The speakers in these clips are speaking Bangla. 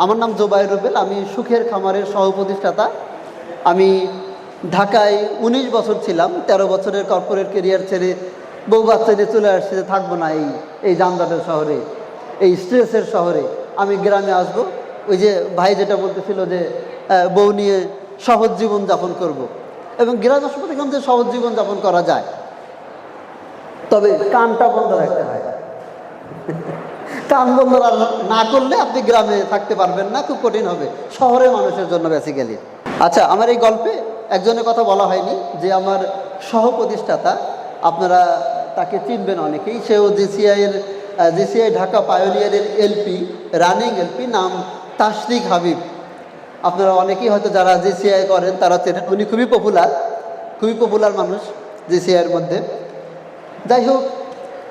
আমার নাম জোবায়ের রুবেল। আমি সুখের খামারের সহ প্রতিষ্ঠাতা। আমি ঢাকায় 19 বছর ছিলাম। 13 বছরের কর্পোরেট কেরিয়ার ছেড়ে বউ বাচ্চা নিয়ে চলে আসছে যে থাকবো না এই যানজটের শহরে, এই স্ট্রেসের শহরে। আমি গ্রামে আসব। ওই যে ভাই যেটা বলতেছিল যে বউ নিয়ে সহজ জীবন যাপন করব। এবং গ্রামে আসলে দেখলাম যে সহজ জীবন যাপন করা যায়, তবে কানটা বন্ধ রাখতে হয়। কান বন্ধ না করলে আপনি গ্রামে থাকতে পারবেন না, খুব কঠিন হবে শহরের মানুষের জন্য বেসিক্যালি। আচ্ছা, আমার এই গল্পে একজনের কথা বলা হয়নি, যে আমার সহ প্রতিষ্ঠাতা, আপনারা তাকে চিনবেন অনেকেই। সেও জিসিআই ঢাকা পায়োনিয়ারের এলপি, রানিং এলপি, নাম তাশরিক হাবিব। আপনারা অনেকেই হয়তো যারা জিসিআই করেন তারা চেনেন। উনি খুবই পপুলার মানুষ জিসিআইয়ের মধ্যে। যাই হোক,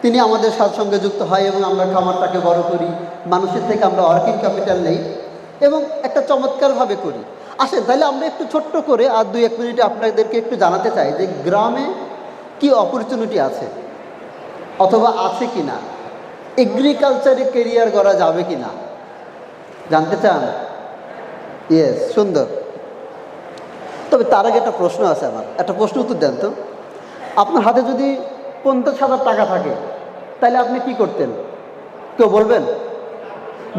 তিনি আমাদের সঙ্গে যুক্ত হয় এবং আমরা খামারটাকে বড় করি। মানুষের থেকে আমরা ওয়ার্কিং ক্যাপিটাল নেই এবং একটা চমৎকারভাবে করি। আসেন তাহলে আমরা একটু ছোট্ট করে আর 2-1 মিনিটে আপনাদেরকে একটু জানাতে চাই যে গ্রামে কি অপরচুনিটি আছে অথবা আছে কি না, এগ্রিকালচারে কেরিয়ার করা যাবে কি না, জানতে চান? ইয়েস, সুন্দর। তবে তার আগে একটা প্রশ্ন আছে, আমার একটা প্রশ্ন উত্তর দেন তো। আপনার হাতে যদি 50,000 টাকা থাকে তাহলে আপনি কি করতেন? কেউ বলবেন?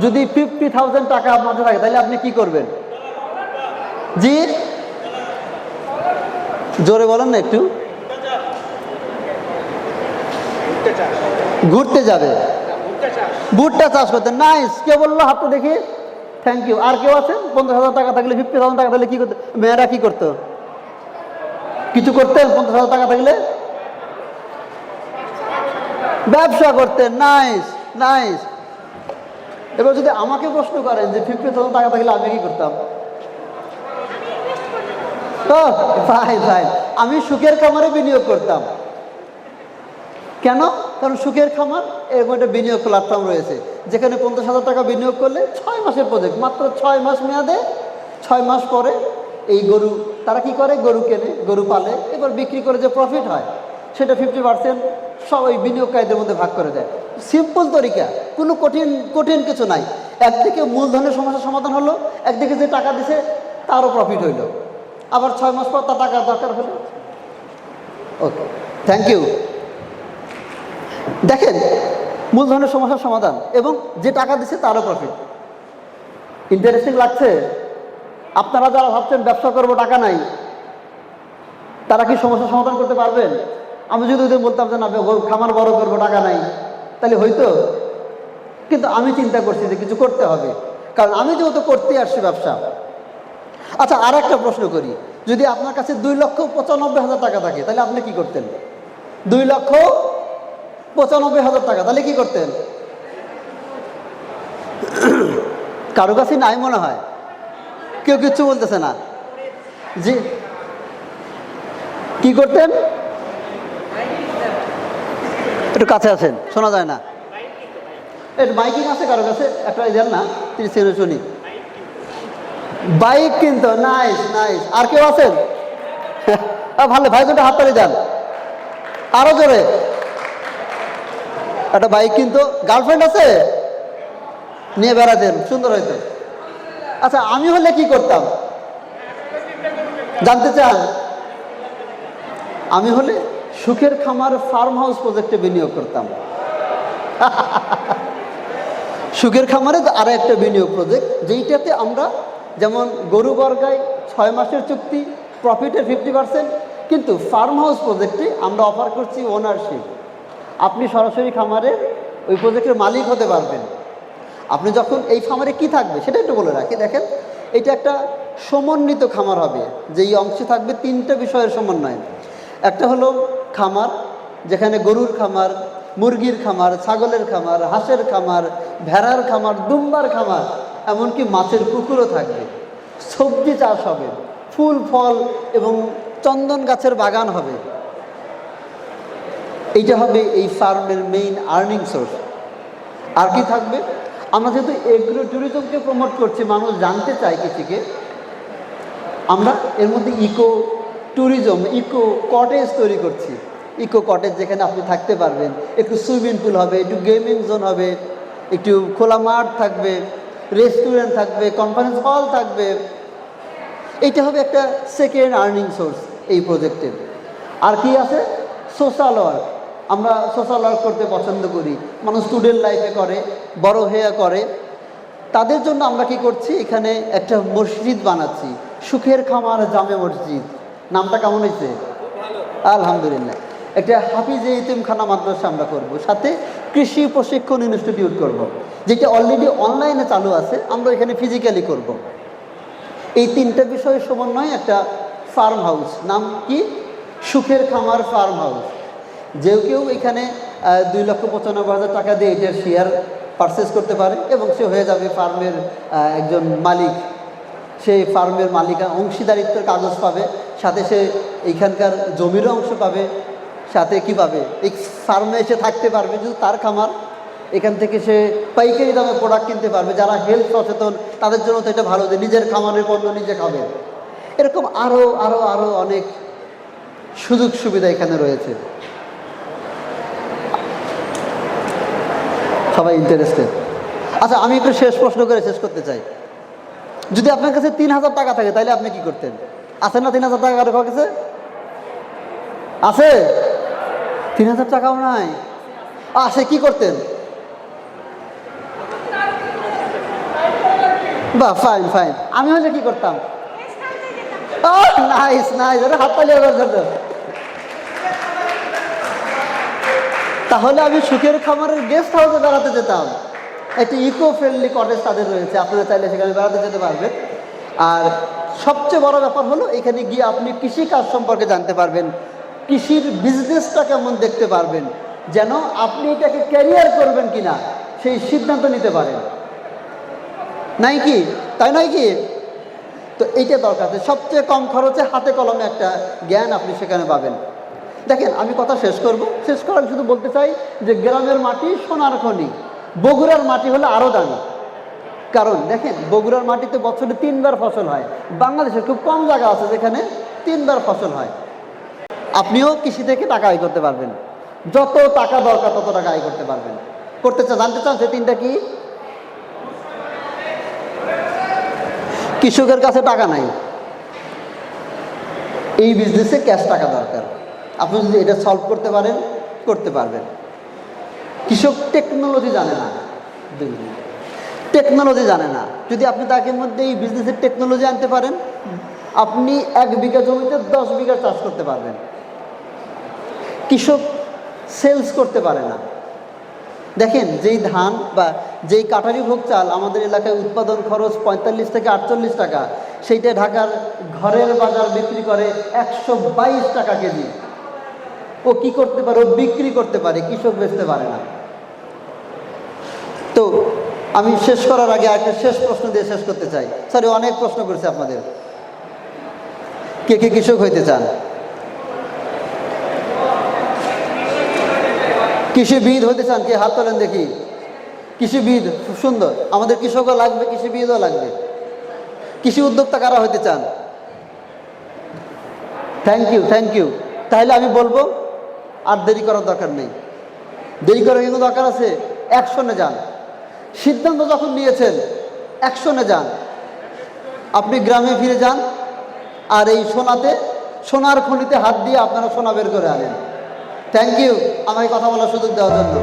যদি 50,000 টাকা আপনার হাতে থাকে তাহলে আপনি কি করবেন? জি, জোরে বলেন না একটু। ঘুরতে যাবে, ভুট্টা চাষ করতে। নাইস। কে বললো? হাতটা দেখি। Thank you. আর কেউ আছেন? 50,000 টাকা থাকলে, 50,000 টাকা থাকলে কি করতে? মেয়েরা কি করতো? কিছু করতেন 50,000 টাকা থাকলে? ব্যবসা করতেন। Nice nice. এবার যদি আমাকে প্রশ্ন করেন যে 50,000 টাকা থাকলে আমি কি করতাম? ভাই আমি সুখের খামারে বিনিয়োগ করতাম। কেন? কারণ সুখের খামার এর মধ্যে বিনিয়োগ প্ল্যাটফর্ম রয়েছে, যেখানে 50,000 টাকা বিনিয়োগ করলে 6 মাসের প্রজেক্ট, মাত্র 6 মাস মেয়াদে, 6 মাস পরে এই গরু তারা কি করে? গরু কেনে, গরু পালে, এবার বিক্রি করে যে প্রফিট হয় সেটা 50% সব ওই বিনিয়োগকারীদের মধ্যে ভাগ করে দেয়। সিম্পল তরিকা, কোনো কঠিন কিছু নাই। একদিকে মূলধনের সমস্যার সমাধান হলো, একদিকে যে টাকা দিছে তারও প্রফিট হইল, আবার 6 মাস পর তার টাকার দরকার হলো। ওকে, থ্যাংক ইউ। দেখেন, মূলধনের সমস্যার সমাধান এবং যে টাকা দিচ্ছে তারও প্রফিট। ইন্টারেস্টিং লাগছে? আপনারা যারা ভাবছেন ব্যবসা করবো টাকা নাই, তারা কি সমস্যার সমাধান করতে পারবেন? আমি যদি ওদের বলতাম যে না, খামার বড় করবো টাকা নাই, তাহলে হয়তো। কিন্তু আমি চিন্তা করছি যে কিছু করতে হবে, কারণ আমি যেহেতু করতে আসছি ব্যবসা। আচ্ছা, আর একটা প্রশ্ন করি, যদি আপনার কাছে 2,95,000 টাকা থাকে তাহলে আপনি কি করতেন? 2,95,000 টাকা, তাহলে কি করতেন? কারো কাছে নাই মনে হয়, কেউ কিচ্ছু বলতেছে না। জি, কি করতেন? একটু কাছে আছেন, শোনা যায় না। এর মাইকিং আছে কারো কাছে? একটা দেন না, 30 সেকেন্ড শুনি। বাইক কিনতো। Nice nice. আর কেউ আছেন? ভালো, ভাই দুটো হাত তালি দেন আরো জোরে। একটা বাইক কিনতো। গার্লফ্রেন্ড আছে? নিয়ে বেড়াতেন, সুন্দর হইতো। আচ্ছা, আমি হলে কি করতাম জানতে চান? আমি হলে সুখের খামার ফার্ম হাউস প্রজেক্টে বিনিয়োগ করতাম। সুখের খামারে আরো একটা বিনিয়োগ প্রজেক্ট, যেইটাতে আমরা যেমন গরু বর্গায় 6 মাসের চুক্তি, প্রফিটের 50%, কিন্তু ফার্ম হাউস প্রজেক্টে আমরা অফার করছি ওনারশিপ। আপনি সরাসরি খামারের ওই প্রজেক্টের মালিক হতে পারবেন। আপনি যখন এই খামারে কি থাকবে সেটা একটু বলে রাখি। দেখেন, এটা একটা সমন্বিত খামার হবে, যেই অংশে থাকবে 3টা বিষয়ের সমন্বয়। একটা হলো খামার, যেখানে গরুর খামার, মুরগির খামার, ছাগলের খামার, হাঁসের খামার, ভেড়ার খামার, দুম্বার খামার, এমনকি মাছের পুকুরও থাকবে। সবজি চাষ হবে, ফুল ফল এবং চন্দন গাছের বাগান হবে। এইটা হবে এই ফার্মের মেইন আর্নিং সোর্স। আর কি থাকবে? আমরা যেহেতু এগ্রো ট্যুরিজমকে প্রমোট করছি, মানুষ জানতে চায় কৃষিকে, আমরা এর মধ্যে ইকো ট্যুরিজম, ইকো কটেজ তৈরি করছি। ইকো কটেজ, যেখানে আপনি থাকতে পারবেন, একটু সুইমিং পুল হবে, একটু গেমিং জোন হবে, একটু খোলা মাঠ থাকবে, রেস্টুরেন্ট থাকবে, কনফারেন্স হল থাকবে। এইটা হবে একটা সেকেন্ড আর্নিং সোর্স এই প্রজেক্টের। আর কি আছে? Social work. আমরা সোশ্যাল ওয়ার্ক করতে পছন্দ করি, মানুষ স্টুডেন্ট লাইফে করে, বড় হয়ে করে। তাদের জন্য আমরা কি করছি, এখানে একটা মসজিদ বানাচ্ছি, সুখের খামার জামে মসজিদ। নামটা কেমন হয়েছে? আলহামদুলিল্লাহ। একটা হাফিজে ইতিমখানা মাদ্রাসা আমরা করব, সাথে কৃষি প্রশিক্ষণ ইনস্টিটিউট করব, যেটা অলরেডি অনলাইনে চালু আছে, আমরা এখানে ফিজিক্যালি করব। এই তিনটা বিষয়ের সমন্বয়ে একটা ফার্ম হাউস, নাম কি? সুখের খামার ফার্ম হাউস। কেউ এখানে 2,95,000 টাকা দিয়ে এটার শেয়ার পারচেস করতে পারে এবং সে হয়ে যাবে ফার্মের একজন মালিক। সেই ফার্মের মালিকা অংশীদারিত্বের কাগজ পাবে, সাথে সে এইখানকার জমিরও অংশ পাবে, সাথে কি পাবে, এই ফার্মে এসে থাকতে পারবে, যদি তার খামার। এখান থেকে সে পাইকারি দামে প্রোডাক্ট কিনতে পারবে। যারা হেলথ সচেতন তাদের জন্য তো এটা ভালো, যে নিজের খামারের পণ্য নিজে খাবে। এরকম আরও আরও আরও অনেক সুযোগ সুবিধা এখানে রয়েছে। সবাই ইন্টারেস্টেড? আচ্ছা, আমি একটু শেষ প্রশ্ন করে শেষ করতে চাই। যদি আপনার কাছে 3,000 টাকা থাকে তাহলে আপনি কি করতেন? আছে না 3,000 টাকা কারো কাছে? আছে? 3,000 টাকাও নাই? আছে, কি করতেন? বাহ, ফাইন ফাইন। আমি হলে কি করতাম? নাইস নাইস, হাততালি হওয়ার জন্য। তাহলে আমি সুখের খামারের গেস্ট হাউসে বেড়াতে যেতাম। একটি ইকো ফ্রেন্ডলি কটেজ তাদের রয়েছে, আপনারা চাইলে সেখানে বেড়াতে যেতে পারবেন। আর সবচেয়ে বড় ব্যাপার হলো, এখানে গিয়ে আপনি কৃষিকাজ সম্পর্কে জানতে পারবেন, কৃষির বিজনেসটা কেমন দেখতে পারবেন, যেন আপনি এটাকে ক্যারিয়ার করবেন কিনা সেই সিদ্ধান্ত নিতে পারেন। নাই কি? তাই নয় কি? তো এইটা দরকার। সবচেয়ে কম খরচে হাতে কলমে একটা জ্ঞান আপনি সেখানে পাবেন। দেখেন, আমি কথা শেষ করব। শেষ করার শুধু বলতে চাই যে গ্রামের মাটি সোনার খনি, বগুড়ার মাটি হলো আরও দামি। কারণ দেখেন, বগুড়ার মাটিতে বছরে 3 বার ফসল হয়। বাংলাদেশের খুব কম জায়গা আছে যেখানে 3 বার ফসল হয়। আপনিও কৃষি থেকে টাকা আয় করতে পারবেন, যত টাকা দরকার তত টাকা আয় করতে পারবেন। জানতে চান সে 3টা কি? কৃষকের কাছে টাকা নাই, এই বিজনেসে ক্যাশ টাকা দরকার। আপনি যদি এটা সলভ করতে পারেন, করতে পারবেন। কৃষক টেকনোলজি জানে না, টেকনোলজি জানে না। যদি আপনি তাকে মধ্যে এই বিজনেসের টেকনোলজি আনতে পারেন, আপনি 1 বিঘা জমিতে 10 বিঘা চাষ করতে পারবেন। কৃষক সেলস করতে পারে না। দেখেন, যেই ধান বা যেই কাটারি ভোগ চাল আমাদের এলাকায় উৎপাদন খরচ 45 থেকে 48 টাকা, সেইটা ঢাকার ঘরের বাজার বিক্রি করে 122 টাকা কেজি। ও কি করতে পারে? ও বিক্রি করতে পারে, কৃষক বেচতে পারে না। তো আমি শেষ করার আগে একটা শেষ প্রশ্ন দিয়ে শেষ করতে চাই। সরি, অনেক প্রশ্ন করেছে আপনাদের। কে কে কৃষক হইতে চান? কৃষিবিদ হইতে চান? কে হাত তোলেন দেখি। কৃষিবিদ, খুব সুন্দর। আমাদের কৃষকও লাগবে, কৃষিবিদও লাগবে। কৃষি উদ্যোক্তা কারা হইতে চান? Thank you, thank you. তাহলে আমি বলবো, আর দেরি করার দরকার নেই। দেরি করার কিন্তু দরকার আছে। অ্যাকশনে যান। সিদ্ধান্ত যখন নিয়েছেন, অ্যাকশনে যান। আপনি গ্রামে ফিরে যান, আর এই সোনার খনিতে হাত দিয়ে আপনারা সোনা বের করে আনেন। থ্যাংক ইউ আমাকে কথা বলার সুযোগ দেওয়ার জন্য।